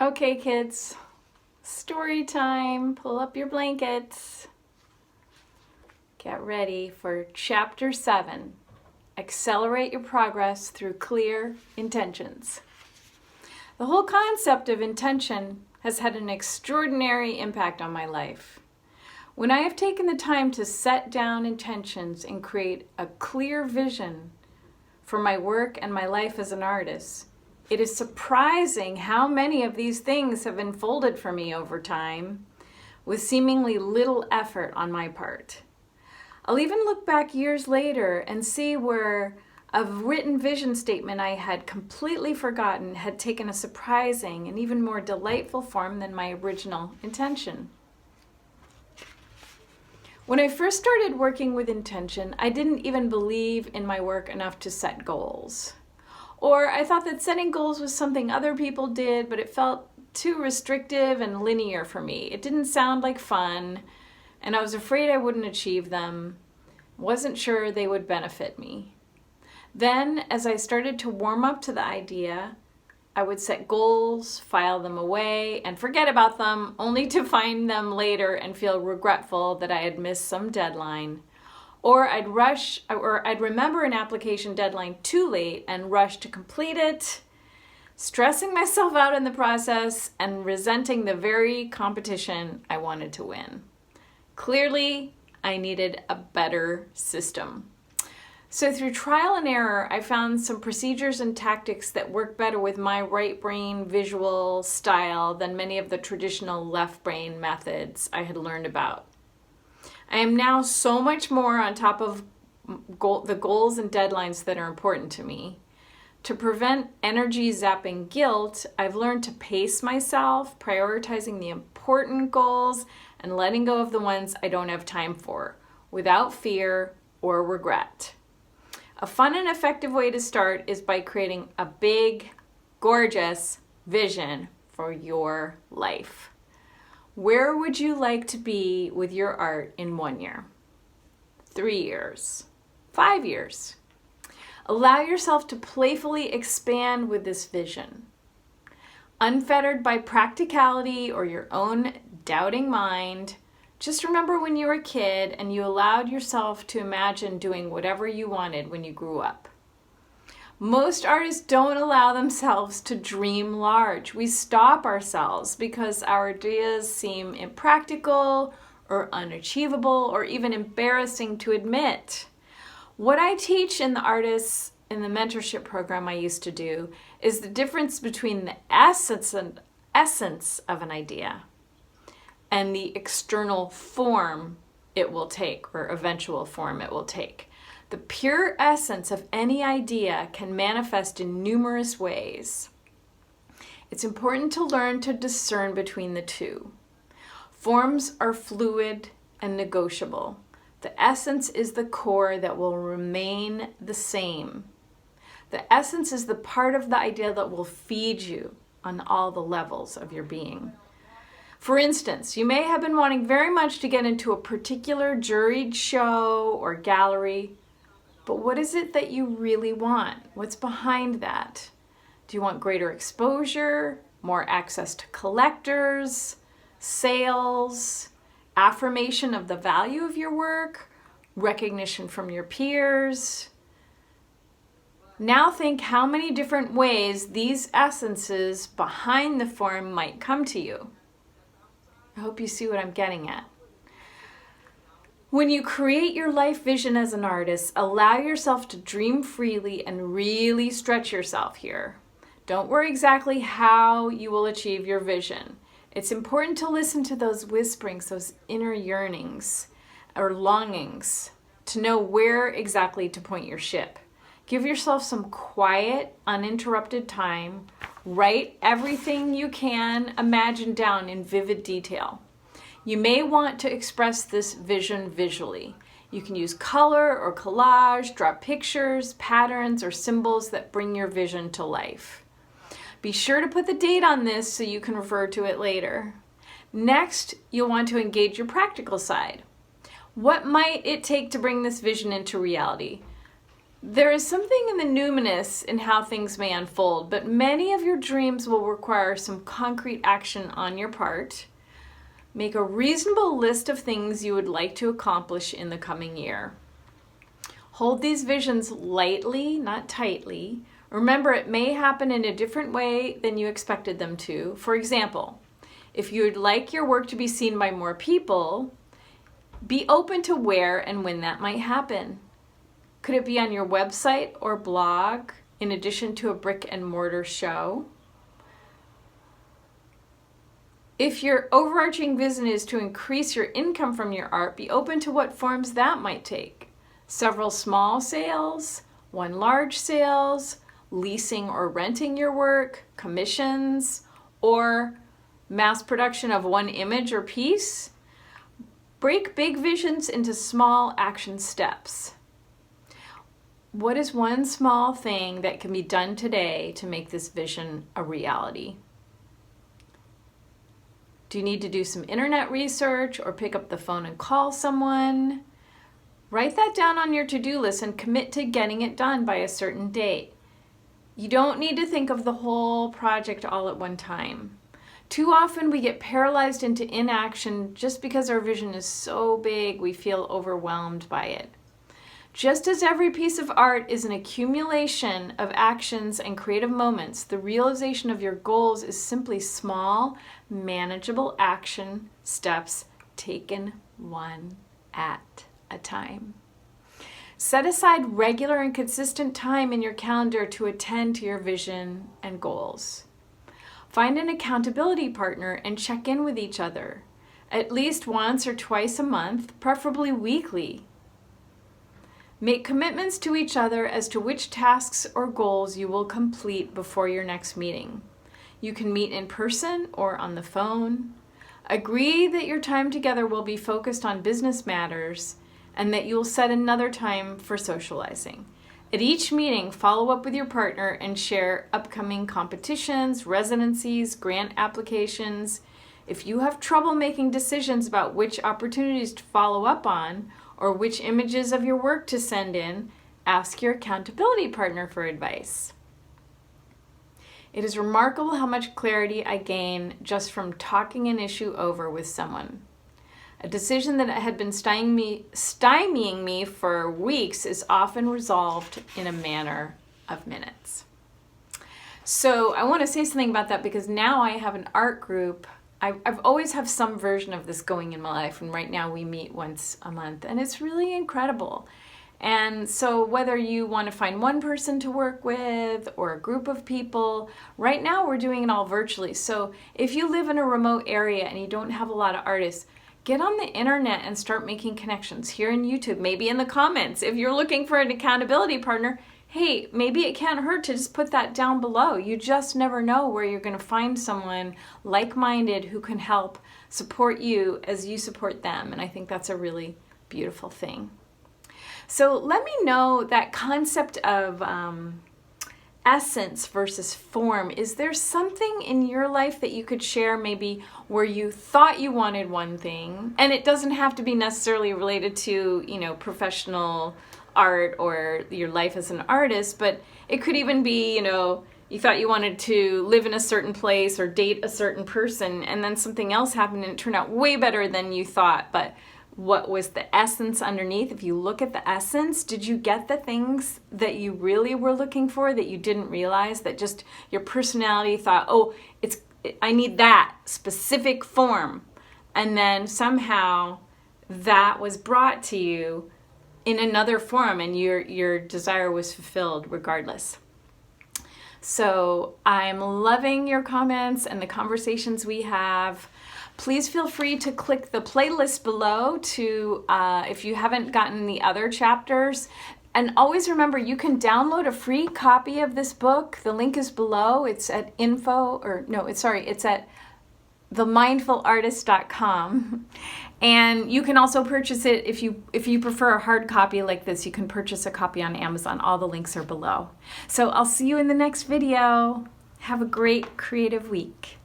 Okay, kids, story time. Pull up your blankets. Get ready for Chapter 7. Accelerate your progress through clear intentions. The whole concept of intention has had an extraordinary impact on my life. When I have taken the time to set down intentions and create a clear vision for my work and my life as an artist, it is surprising how many of these things have unfolded for me over time with seemingly little effort on my part. I'll even look back years later and see where a written vision statement I had completely forgotten had taken a surprising and even more delightful form than my original intention. When I first started working with intention, I didn't even believe in my work enough to set goals. Or I thought that setting goals was something other people did, but it felt too restrictive and linear for me. It didn't sound like fun, and I was afraid I wouldn't achieve them. Wasn't sure they would benefit me. Then, as I started to warm up to the idea, I would set goals, file them away, and forget about them, only to find them later and feel regretful that I had missed some deadline. Or I'd remember an application deadline too late and rush to complete it, stressing myself out in the process and resenting the very competition I wanted to win. Clearly, I needed a better system. So through trial and error, I found some procedures and tactics that work better with my right brain visual style than many of the traditional left brain methods I had learned about. I am now so much more on top of the goals and deadlines that are important to me. To prevent energy zapping guilt, I've learned to pace myself, prioritizing the important goals and letting go of the ones I don't have time for, without fear or regret. A fun and effective way to start is by creating a big, gorgeous vision for your life. Where would you like to be with your art in 1 year, 3 years, 5 years? Allow yourself to playfully expand with this vision. Unfettered by practicality or your own doubting mind, just remember when you were a kid and you allowed yourself to imagine doing whatever you wanted when you grew up. Most artists don't allow themselves to dream large. We stop ourselves because our ideas seem impractical or unachievable or even embarrassing to admit. What I teach in the mentorship program I used to do is the difference between the essence of an idea and the external form it will take, or eventual form it will take. The pure essence of any idea can manifest in numerous ways. It's important to learn to discern between the two. Forms are fluid and negotiable. The essence is the core that will remain the same. The essence is the part of the idea that will feed you on all the levels of your being. For instance, you may have been wanting very much to get into a particular juried show or gallery, but what is it that you really want? What's behind that? Do you want greater exposure, more access to collectors, sales, affirmation of the value of your work, recognition from your peers? Now think how many different ways these essences behind the form might come to you. I hope you see what I'm getting at. When you create your life vision as an artist, allow yourself to dream freely and really stretch yourself here. Don't worry exactly how you will achieve your vision. It's important to listen to those whisperings, those inner yearnings or longings, to know where exactly to point your ship. Give yourself some quiet, uninterrupted time. Write everything you can imagine down in vivid detail. You may want to express this vision visually. You can use color or collage, draw pictures, patterns, or symbols that bring your vision to life. Be sure to put the date on this so you can refer to it later. Next, you'll want to engage your practical side. What might it take to bring this vision into reality? There is something in the numinous in how things may unfold, but many of your dreams will require some concrete action on your part. Make a reasonable list of things you would like to accomplish in the coming year. Hold these visions lightly, not tightly. Remember, it may happen in a different way than you expected them to. For example, if you would like your work to be seen by more people, be open to where and when that might happen. Could it be on your website or blog, in addition to a brick and mortar show? If your overarching vision is to increase your income from your art, be open to what forms that might take. Several small sales, one large sales, leasing or renting your work, commissions, or mass production of one image or piece. Break big visions into small action steps. What is one small thing that can be done today to make this vision a reality? Do you need to do some internet research or pick up the phone and call someone? Write that down on your to-do list and commit to getting it done by a certain date. You don't need to think of the whole project all at one time. Too often we get paralyzed into inaction just because our vision is so big we feel overwhelmed by it. Just as every piece of art is an accumulation of actions and creative moments, the realization of your goals is simply small, manageable action steps taken one at a time. Set aside regular and consistent time in your calendar to attend to your vision and goals. Find an accountability partner and check in with each other, at least once or twice a month, preferably weekly. Make commitments to each other as to which tasks or goals you will complete before your next meeting. You can meet in person or on the phone. Agree that your time together will be focused on business matters and that you will set another time for socializing. At each meeting, follow up with your partner and share upcoming competitions, residencies, grant applications. If you have trouble making decisions about which opportunities to follow up on or which images of your work to send in, ask your accountability partner for advice. It is remarkable how much clarity I gain just from talking an issue over with someone. A decision that had been stymieing me for weeks is often resolved in a matter of minutes. So I want to say something about that because now I have an art group. I've always have some version of this going in my life, and right now we meet once a month, and it's really incredible. And so whether you want to find one person to work with or a group of people, right now we're doing it all virtually. So if you live in a remote area and you don't have a lot of artists, get on the internet and start making connections here in YouTube, maybe in the comments. If you're looking for an accountability partner, hey, maybe it can't hurt to just put that down below. You just never know where you're going to find someone like-minded who can help support you as you support them. And I think that's a really beautiful thing. So let me know that concept of essence versus form. Is there something in your life that you could share maybe where you thought you wanted one thing, and it doesn't have to be necessarily related to, professional art or your life as an artist, but it could even be, you thought you wanted to live in a certain place or date a certain person, and then something else happened and it turned out way better than you thought. But what was the essence underneath? If you look at the essence, did you get the things that you really were looking for that you didn't realize, that just your personality thought, oh, I need that specific form, and then somehow that was brought to you in another form and your desire was fulfilled regardless. So I'm loving your comments and the conversations we have. Please feel free to click the playlist below to if you haven't gotten the other chapters. And always remember, you can download a free copy of this book. The link is below. It's at it's at themindfulartist.com. And you can also purchase it if you prefer a hard copy like this. You can purchase a copy on Amazon. All the links are below. So I'll see you in the next video. Have a great creative week.